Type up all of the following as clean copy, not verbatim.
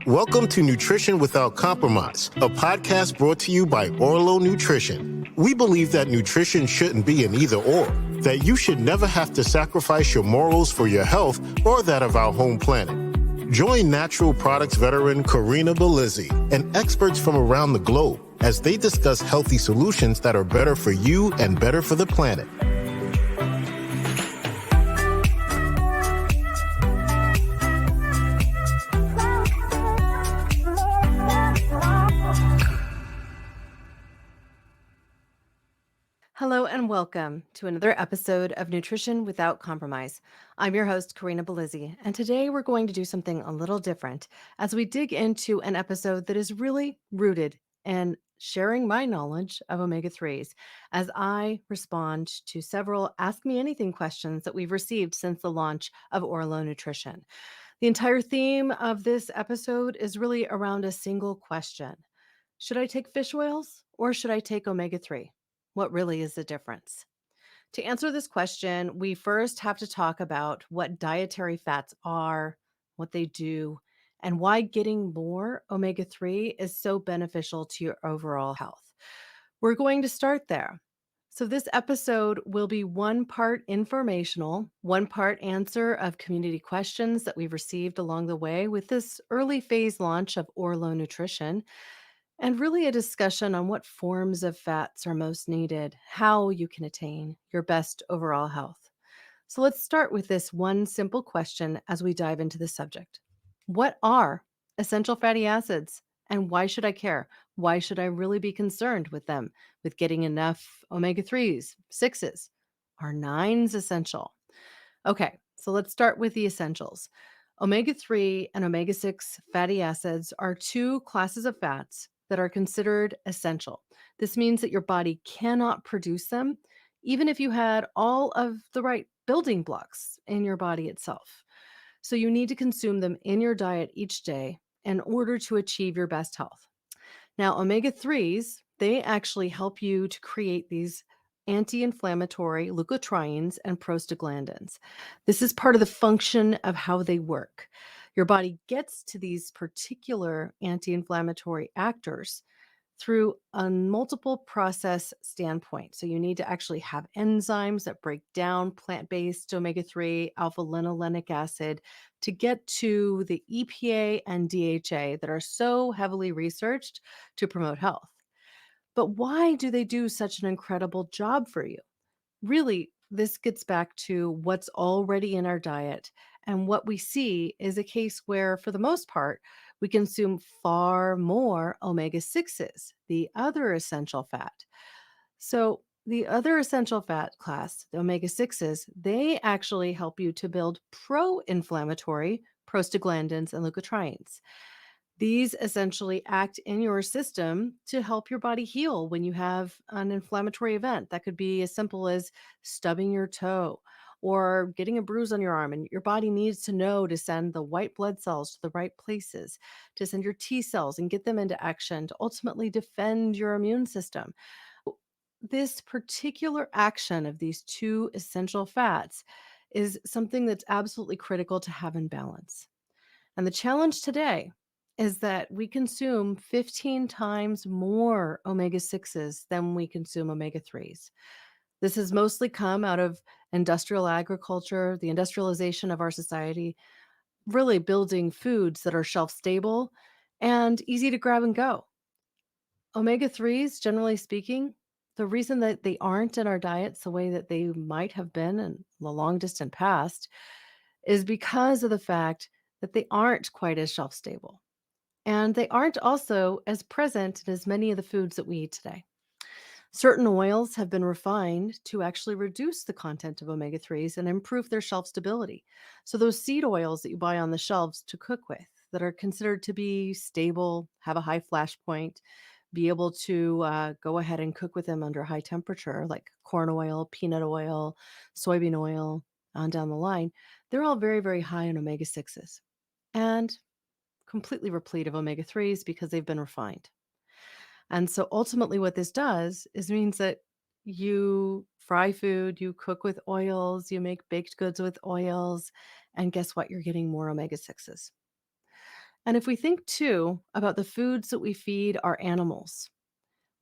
Welcome to Nutrition Without Compromise, a podcast brought to you by Örlö Nutrition. We believe that nutrition shouldn't be an either-or, that you should never have to sacrifice your morals for your health or that of our home planet. Join natural products veteran Corinna Bellizzi and experts from around the globe as they discuss healthy solutions that are better for you and better for the planet. Hello and welcome to another episode of Nutrition Without Compromise. I'm your host, Corinna Bellizzi, and today we're going to do something a little different as we dig into an episode that is really rooted in sharing my knowledge of omega-3s as I respond to several Ask Me Anything questions that we've received since the launch of Örlö Nutrition. The entire theme of this episode is really around a single question. Should I take fish oils or should I take omega-3? What really is the difference? To answer this question, we first have to talk about what dietary fats are, what they do, and why getting more omega 3 is so beneficial to your overall health. We're going to start there. So, this episode will be one part informational, one part answer of community questions that we've received along the way with this early phase launch of Örlö Nutrition and really a discussion on what forms of fats are most needed, how you can attain your best overall health. So let's start with this one simple question as we dive into the subject. What are essential fatty acids and why should I care? Why should I really be concerned with them, with getting enough omega 3s, 6s? Are 9s essential? Okay, so let's start with the essentials. Omega 3 and omega 6 fatty acids are two classes of fats that are considered essential. This means that your body cannot produce them, even if you had all of the right building blocks in your body itself. So you need to consume them in your diet each day in order to achieve your best health. Now, omega 3s, they actually help you to create these anti inflammatory leukotrienes and prostaglandins. This is part of the function of how they work. Your body gets to these particular anti inflammatory actors through a multiple process standpoint. So you need to actually have enzymes that break down plant-based omega-3 alpha linolenic acid to get to the EPA and DHA that are so heavily researched to promote health. But why do they do such an incredible job for you? Really, this gets back to what's already in our diet. And what we see is a case where, for the most part, we consume far more omega 6s, the other essential fat. So, the other essential fat class, the omega 6s, they actually help you to build pro inflammatory prostaglandins and leukotrienes. These essentially act in your system to help your body heal when you have an inflammatory event. That could be as simple as stubbing your toe or getting a bruise on your arm. And your body needs to know to send the white blood cells to the right places, to send your T cells and get them into action to ultimately defend your immune system. This particular action of these two essential fats is something that's absolutely critical to have in balance. And the challenge today is that we consume 15 times more omega 6s than we consume omega 3s. This has mostly come out of industrial agriculture, the industrialization of our society, really building foods that are shelf stable and easy to grab and go. Omega 3s, generally speaking, the reason that they aren't in our diets the way that they might have been in the long distant past is because of the fact that they aren't quite as shelf stable. And they aren't also as present in as many of the foods that we eat today. Certain oils have been refined to actually reduce the content of omega 3s and improve their shelf stability. So, those seed oils that you buy on the shelves to cook with that are considered to be stable, have a high flash point, be able to go ahead and cook with them under high temperature, like corn oil, peanut oil, soybean oil, on down the line, they're all very, very high in omega 6s. And completely replete of omega 3s because they've been refined. And so ultimately, what this does is means that you fry food, you cook with oils, you make baked goods with oils, and guess what? You're getting more omega 6s. And if we think too about the foods that we feed our animals,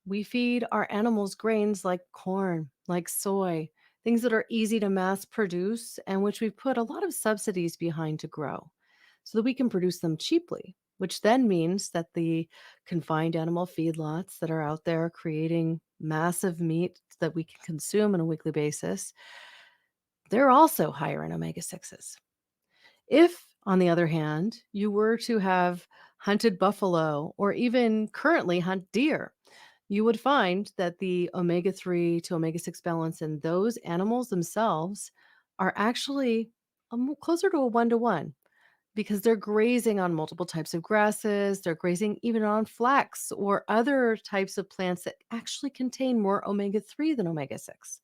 we feed our animals grains like corn, like soy, things that are easy to mass produce and which we put a lot of subsidies behind to grow so that we can produce them cheaply, which then means that the confined animal feedlots that are out there creating massive meat that we can consume on a weekly basis, they're also higher in omega 6s. If, on the other hand, you were to have hunted buffalo or even currently hunt deer, you would find that the omega 3 to omega 6 balance in those animals themselves are actually closer to a 1 to 1 because they're grazing on multiple types of grasses. They're grazing even on flax or other types of plants that actually contain more omega 3 than omega 6.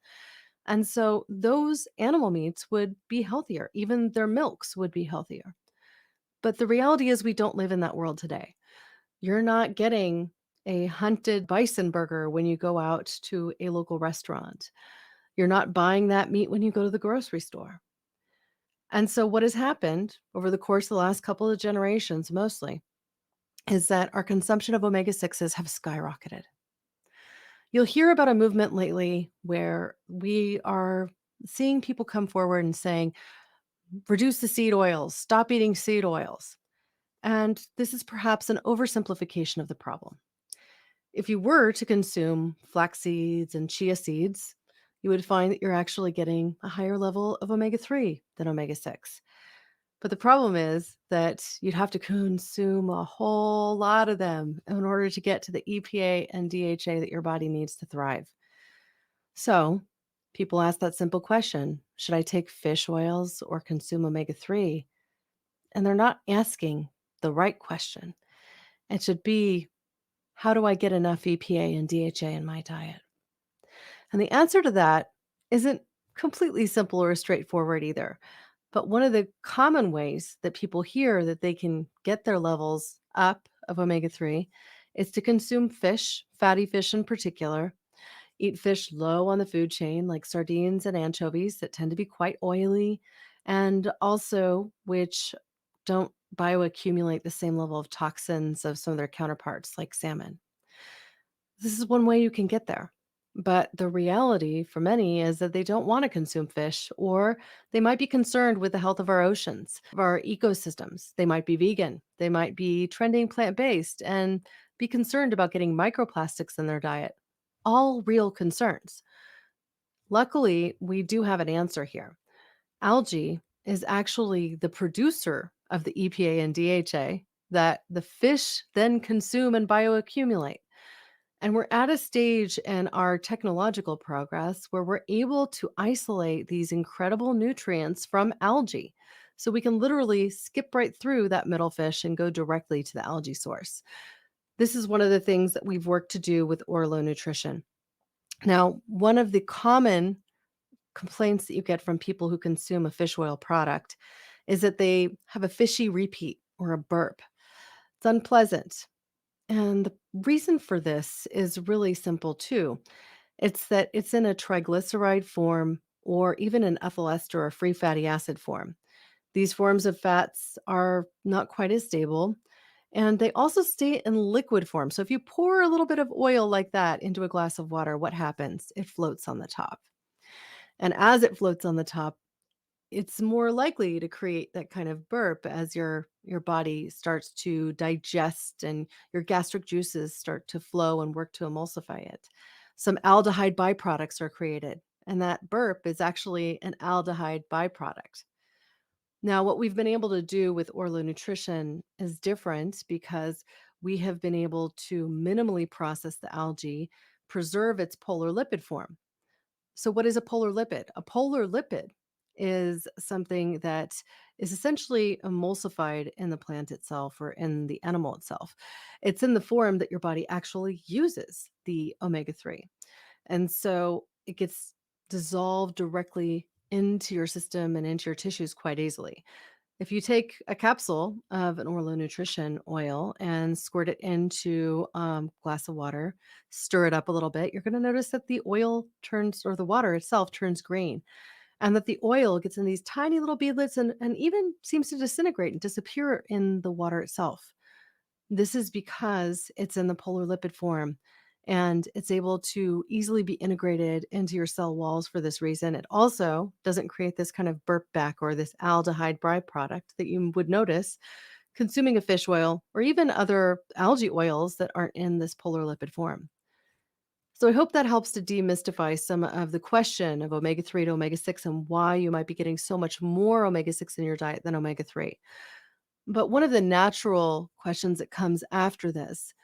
And so those animal meats would be healthier. Even their milks would be healthier. But the reality is, we don't live in that world today. You're not getting a hunted bison burger when you go out to a local restaurant. You're not buying that meat when you go to the grocery store. And so, what has happened over the course of the last couple of generations, mostly, is that our consumption of omega 6s have skyrocketed. You'll hear about a movement lately where we are seeing people come forward and saying, reduce the seed oils, stop eating seed oils. And this is perhaps an oversimplification of the problem. If you were to consume flax seeds and chia seeds, you would find that you're actually getting a higher level of omega 3 than omega 6. But the problem is that you'd have to consume a whole lot of them in order to get to the EPA and DHA that your body needs to thrive. So, people ask that simple question: should I take fish oils or consume omega 3? And they're not asking the right question. It should be, how do I get enough EPA and DHA in my diet? And the answer to that isn't completely simple or straightforward either. But one of the common ways that people hear that they can get their levels up of omega 3 is to consume fish, fatty fish in particular, eat fish low on the food chain, like sardines and anchovies that tend to be quite oily, and also which don't bioaccumulate the same level of toxins of some of their counterparts, like salmon. This is one way you can get there. But the reality for many is that they don't want to consume fish, or they might be concerned with the health of our oceans, of our ecosystems. They might be vegan, they might be trending plant based, and be concerned about getting microplastics in their diet. All real concerns. Luckily, we do have an answer here. Algae is actually the producer of the EPA and DHA that the fish then consume and bioaccumulate. And we're at a stage in our technological progress where we're able to isolate these incredible nutrients from algae. So we can literally skip right through that middle fish and go directly to the algae source. This is one of the things that we've worked to do with Örlö Nutrition. Now, one of the common complaints that you get from people who consume a fish oil product is that they have a fishy repeat or a burp. It's unpleasant. And the reason for this is really simple too. It's that it's in a triglyceride form or even an ethyl ester or free fatty acid form. These forms of fats are not quite as stable, and they also stay in liquid form. So if you pour a little bit of oil like that into a glass of water, what happens? It floats on the top. And as it floats on the top, it's more likely to create that kind of burp as your body starts to digest and your gastric juices start to flow and work to emulsify it. Some aldehyde byproducts are created, and that burp is actually an aldehyde byproduct. Now, what we've been able to do with Orlo Nutrition is different because we have been able to minimally process the algae, preserve its polar lipid form. So, what is a polar lipid? A polar lipid is something that is essentially emulsified in the plant itself or in the animal itself. It's in the form that your body actually uses the omega 3. And so it gets dissolved directly into your system and into your tissues quite easily. If you take a capsule of an Orlo Nutrition oil and squirt it into a glass of water, stir it up a little bit, you're going to notice that the oil turns, or the water itself turns green. and that the oil gets in these tiny little beadlets and even seems to disintegrate and disappear in the water itself. This is because it's in the polar lipid form and it's able to easily be integrated into your cell walls for this reason. It also doesn't create this kind of burp back or this aldehyde byproduct that you would notice consuming a fish oil or even other algae oils that aren't in this polar lipid form. So I hope that helps to demystify some of the question of omega 3 to omega 6 and why you might be getting so much more omega 6 in your diet than omega 3. But one of the natural questions that comes after this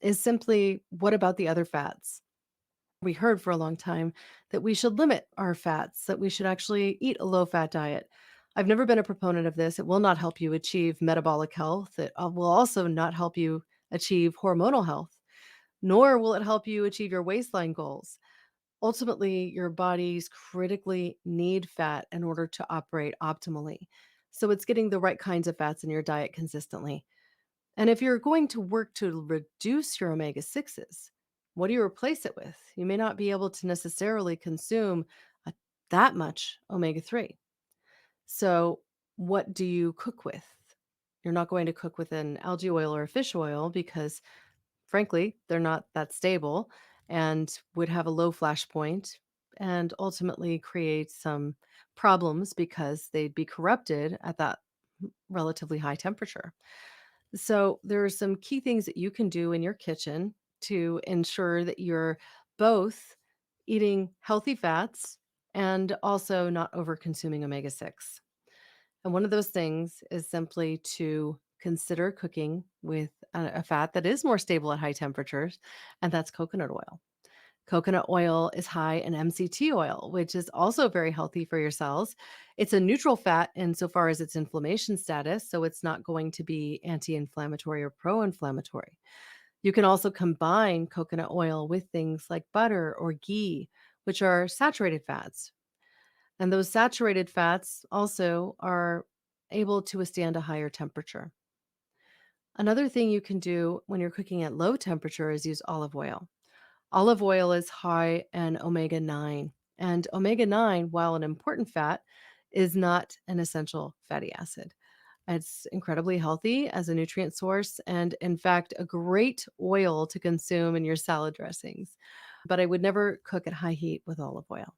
is simply, what about the other fats? We heard for a long time that we should limit our fats, that we should actually eat a low fat diet. I've never been a proponent of this. It will not help you achieve metabolic health. It will also not help you achieve hormonal health, nor will it help you achieve your waistline goals. Ultimately, your bodies critically need fat in order to operate optimally. So it's getting the right kinds of fats in your diet consistently. And if you're going to work to reduce your omega 6s, what do you replace it with? You may not be able to necessarily consume a, that much omega 3. So, what do you cook with? You're not going to cook with an algae oil or a fish oil because, frankly, they're not that stable and would have a low flash point and ultimately create some problems because they'd be corrupted at that relatively high temperature. So, there are some key things that you can do in your kitchen to ensure that you're both eating healthy fats and also not over consuming omega 6. And one of those things is simply to consider cooking with a fat that is more stable at high temperatures, and that's coconut oil. Coconut oil is high in MCT oil, which is also very healthy for your cells. It's a neutral fat insofar as its inflammation status, so it's not going to be anti inflammatory or pro inflammatory. You can also combine coconut oil with things like butter or ghee, which are saturated fats. And those saturated fats also are able to withstand a higher temperature. Another thing you can do when you're cooking at low temperature is use olive oil. Olive oil is high in omega 9. And omega 9, while an important fat, is not an essential fatty acid. It's incredibly healthy as a nutrient source and, in fact, a great oil to consume in your salad dressings. But I would never cook at high heat with olive oil.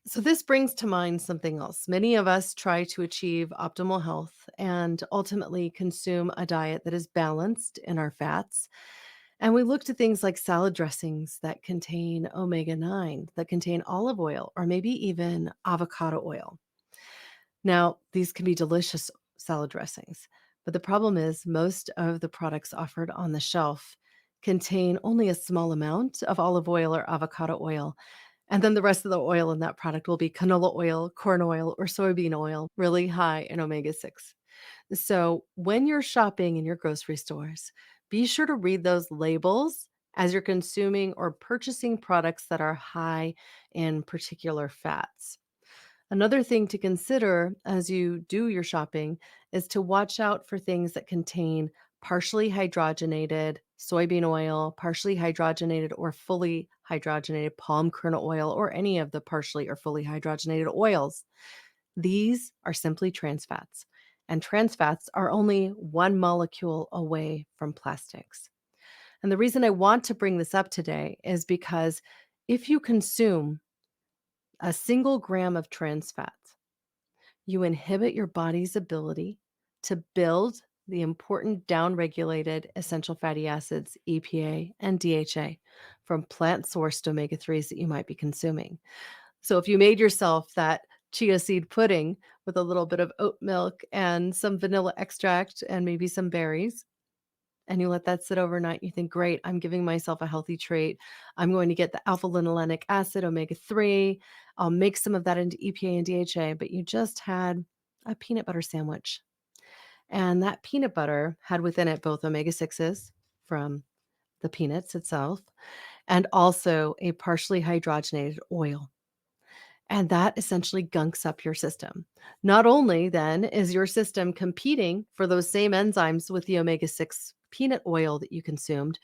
So, this brings to mind something else. Many of us try to achieve optimal health and ultimately consume a diet that is balanced in our fats. And we look to things like salad dressings that contain omega 9, that contain olive oil, or maybe even avocado oil. Now, these can be delicious salad dressings, but the problem is most of the products offered on the shelf contain only a small amount of olive oil or avocado oil. And then the rest of the oil in that product will be canola oil, corn oil, or soybean oil, really high in omega 6. So when you're shopping in your grocery stores, be sure to read those labels as you're consuming or purchasing products that are high in particular fats. Another thing to consider as you do your shopping is to watch out for things that contain partially hydrogenated soybean oil, partially hydrogenated or fully hydrogenated palm kernel oil, or any of the partially or fully hydrogenated oils. These are simply trans fats, and trans fats are only one molecule away from plastics. And the reason I want to bring this up today is because if you consume a single gram of trans fats, you inhibit your body's ability to build the important downregulated essential fatty acids, EPA and DHA, from plant sourced omega 3s that you might be consuming. So if you made yourself that chia seed pudding with a little bit of oat milk and some vanilla extract and maybe some berries, and you let that sit overnight, you think, great, I'm giving myself a healthy treat. I'm going to get the alpha linolenic acid, omega 3. I'll make some of that into EPA and DHA, but you just had a peanut butter sandwich. And that peanut butter had within it both omega 6s from the peanuts itself and also a partially hydrogenated oil. And that essentially gunks up your system. Not only then is your system competing for those same enzymes with the omega 6 peanut oil that you consumed,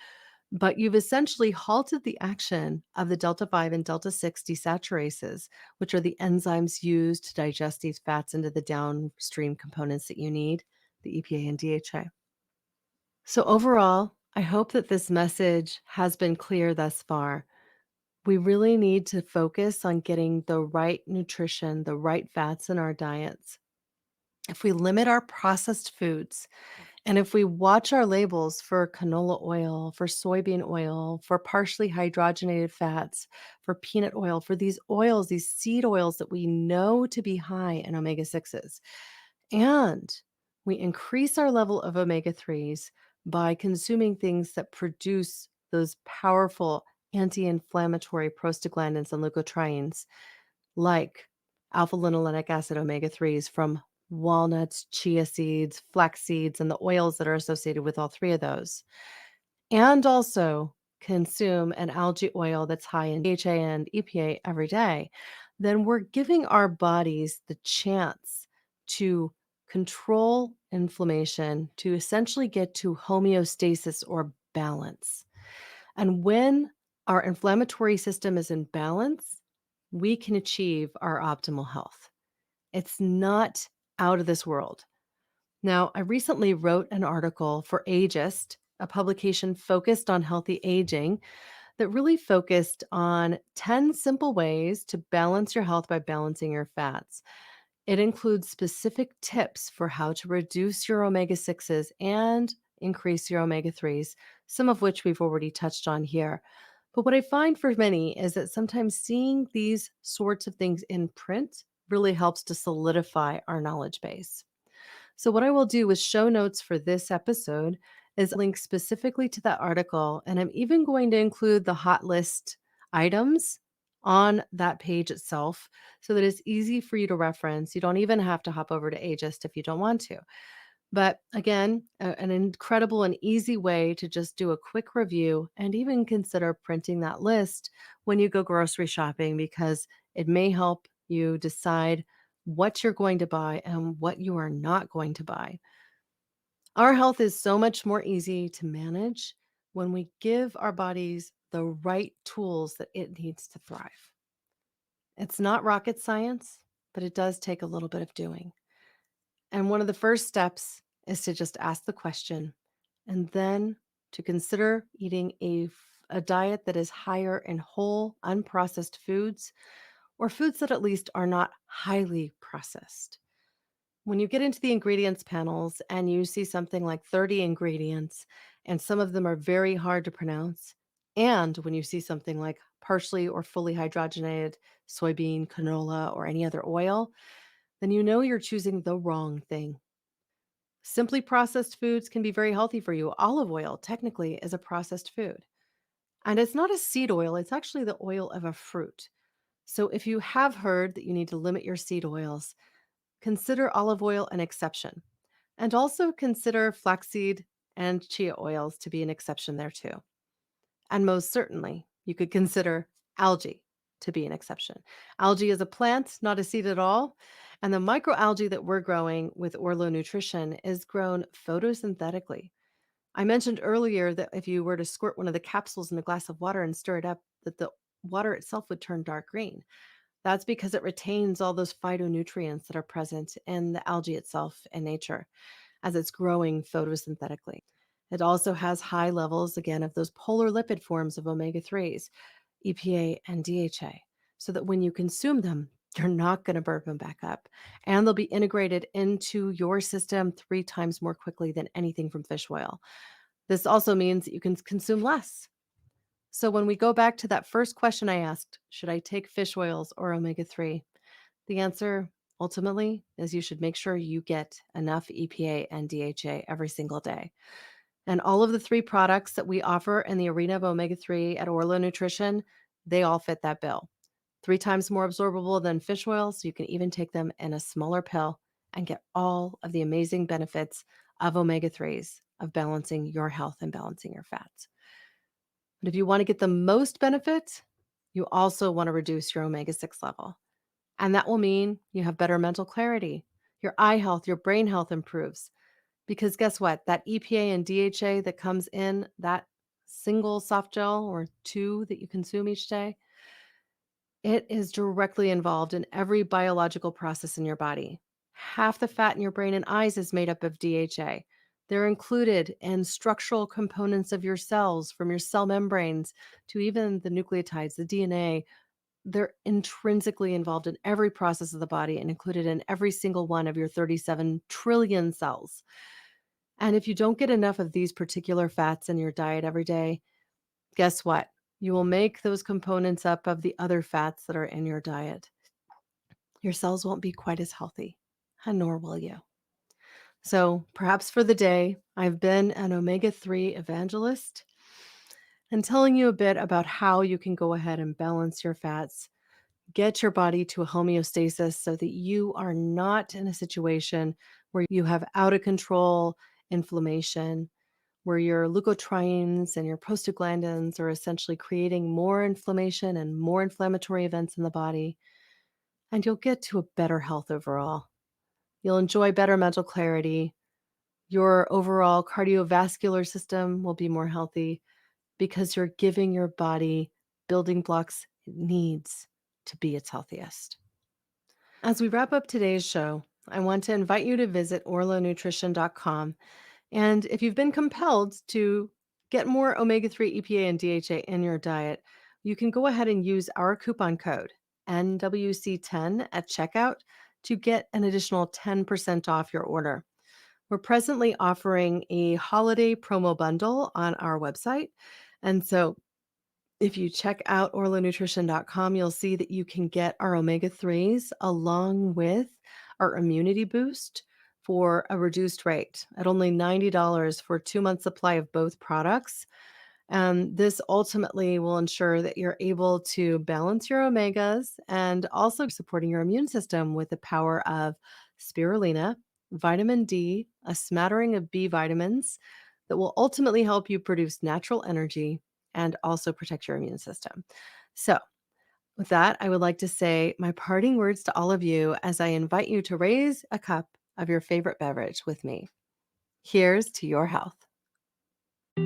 but you've essentially halted the action of the delta 5 and delta 6 desaturases, which are the enzymes used to digest these fats into the downstream components that you need, the EPA and DHA. So, overall, I hope that this message has been clear thus far. We really need to focus on getting the right nutrition, the right fats in our diets. If we limit our processed foods, and if we watch our labels for canola oil, for soybean oil, for partially hydrogenated fats, for peanut oil, for these oils, these seed oils that we know to be high in omega 6s, and we increase our level of omega 3s by consuming things that produce those powerful anti inflammatory prostaglandins and leukotrienes, like alpha linolenic acid omega 3s from walnuts, chia seeds, flax seeds, and the oils that are associated with all three of those. And also consume an algae oil that's high in DHA and EPA every day, then we're giving our bodies the chance to control inflammation, to essentially get to homeostasis or balance. And when our inflammatory system is in balance, we can achieve our optimal health. It's not out of this world. Now, I recently wrote an article for Ageist, a publication focused on healthy aging that really focused on 10 simple ways to balance your health by balancing your fats. It includes specific tips for how to reduce your omega 6s and increase your omega 3s, some of which we've already touched on here. But what I find for many is that sometimes seeing these sorts of things in print really helps to solidify our knowledge base. So, what I will do with show notes for this episode is link specifically to that article. And I'm even going to include the hot list items on that page itself so that it's easy for you to reference. You don't even have to hop over to Ageist if you don't want to. But again, an incredible and easy way to just do a quick review and even consider printing that list when you go grocery shopping because it may help you decide what you're going to buy and what you are not going to buy. Our health is so much more easy to manage when we give our bodies the right tools that it needs to thrive. It's not rocket science, but it does take a little bit of doing. And one of the first steps is to just ask the question and then to consider eating a diet that is higher in whole, unprocessed foods or foods that at least are not highly processed. When you get into the ingredients panels and you see something like 30 ingredients, and some of them are very hard to pronounce, and when you see something like partially or fully hydrogenated soybean, canola, or any other oil, then you know you're choosing the wrong thing. Simply processed foods can be very healthy for you. Olive oil, technically, is a processed food. And it's not a seed oil, it's actually the oil of a fruit. So if you have heard that you need to limit your seed oils, consider olive oil an exception. And also consider flaxseed and chia oils to be an exception there too. And most certainly, you could consider algae to be an exception. Algae is a plant, not a seed at all. And the microalgae that we're growing with Örlö Nutrition is grown photosynthetically. I mentioned earlier that if you were to squirt one of the capsules in a glass of water and stir it up, that the water itself would turn dark green. That's because it retains all those phytonutrients that are present in the algae itself in nature as it's growing photosynthetically. It also has high levels, again, of those polar lipid forms of omega 3s, EPA and DHA, so that when you consume them, you're not going to burp them back up. And they'll be integrated into your system 3 times more quickly than anything from fish oil. This also means that you can consume less. So when we go back to that first question I asked, should I take fish oils or omega 3? The answer ultimately is you should make sure you get enough EPA and DHA every single day. And all of the 3 products that we offer in the arena of omega 3 at Örlö Nutrition, they all fit that bill. 3 times more absorbable than fish oil, so you can even take them in a smaller pill and get all of the amazing benefits of omega 3s, of balancing your health and balancing your fats. But if you want to get the most benefit, you also want to reduce your omega 6 level. And that will mean you have better mental clarity, your eye health, your brain health improves. Because guess what? That EPA and DHA that comes in that single soft gel or two that you consume each day. It is directly involved in every biological process in your body. Half the fat in your brain and eyes is made up of DHA. They're included in structural components of your cells, from your cell membranes to even the nucleotides, the DNA. They're intrinsically involved in every process of the body and included in every single one of your 37 trillion cells. And if you don't get enough of these particular fats in your diet every day, guess what? You will make those components up of the other fats that are in your diet. Your cells won't be quite as healthy, and nor will you. So perhaps for the day, I've been an omega-3 evangelist and telling you a bit about how you can go ahead and balance your fats, get your body to a homeostasis so that you are not in a situation where you have out of control inflammation, where your leukotrienes and your prostaglandins are essentially creating more inflammation and more inflammatory events in the body, and you'll get to a better health overall. You'll enjoy better mental clarity. Your overall cardiovascular system will be more healthy because you're giving your body building blocks it needs to be its healthiest. As we wrap up today's show, I want to invite you to visit orlonutrition.com. And if you've been compelled to get more omega-3, EPA, and DHA in your diet, you can go ahead and use our coupon code NWC10 at checkout to get an additional 10% off your order. We're presently offering a holiday promo bundle on our website. And so if you check out orlonutrition.com, you'll see that you can get our omega-3s along with our immunity boost for a reduced rate at only $90 for a 2-month supply of both products. And this ultimately will ensure that you're able to balance your omegas and also supporting your immune system with the power of spirulina, vitamin D, a smattering of B vitamins that will ultimately help you produce natural energy and also protect your immune system. So, with that, I would like to say my parting words to all of you as I invite you to raise a cup of your favorite beverage with me. Here's to your health.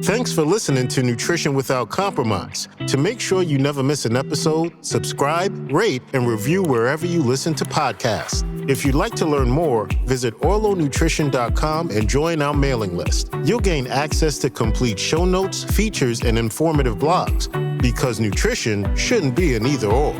Thanks for listening to Nutrition Without Compromise. To make sure you never miss an episode, subscribe, rate, and review wherever you listen to podcasts. If you'd like to learn more, visit OrloNutrition.com and join our mailing list. You'll gain access to complete show notes, features, and informative blogs, because nutrition shouldn't be an either-or.